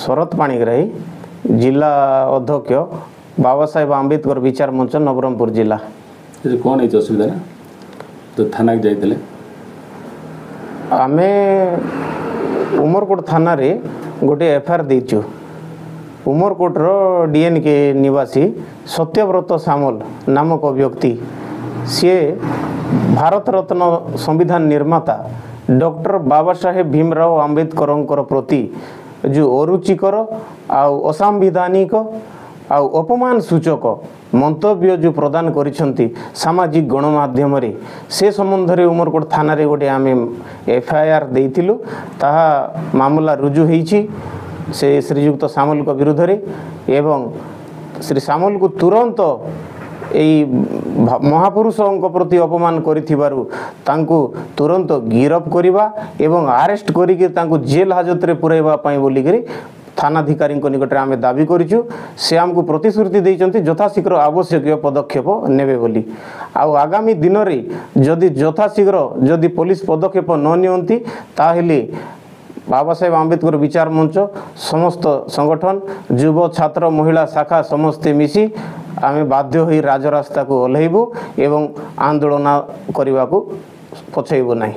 शरद पाणिग्राही जिला अध्यक्ष बाबा साहेब आंबेडकर विचार मंच नवरंगपुर जिला। कौन है असुविधा ना तो थाना जाइए आमे उमरकोट थाना रे गोटे एफआईआर देचु। उमरकोट रो डीएन के निवासी सत्यव्रत सामल नामक व्यक्ति सी भारत रत्न संविधान निर्माता डॉक्टर बाबा साहेब भीमराव आंबेडकर प्रति जो अरुचिकर आउ असंवैधानिक आउ अपमान सूचक मंतव्य जो प्रदान करिसंती सामाजिक गणमाध्यम रे से संबंध रे उमरकोट थाना रे गोटे आमे एफआईआर देइथिलु। ताहा मामला रुजु हेइछि से श्रीयुक्त सामल को विरुद्ध रे एवं श्री सामल को तुरंत एई महापुरुषों प्रति अपमान करिथिबारु तांको तुरंत गिरफ करिबा एवं अरेस्ट करिके तांको जेल हाजत रे पुराइबा पई बोली करी थानाधिकारी निकट आम दाबी करूँ। से आमको प्रतिश्रुति देइचंती यथाशीघ्र आवश्यक पदक्षेप नेबे बोली। आउ आगामी दिन में जदि यथाशीघ्र जदि पुलिस पदक्षेप न नियंती ताहेले बाबा साहेब आंबेडकर विचार मंच समस्त संगठन युव छात्र महिला शाखा समस्ते मिसी आमे बाध्य होई राजरास्ता को ओल्हेबू एवं आंदोलन करने को पछेबू नहीं।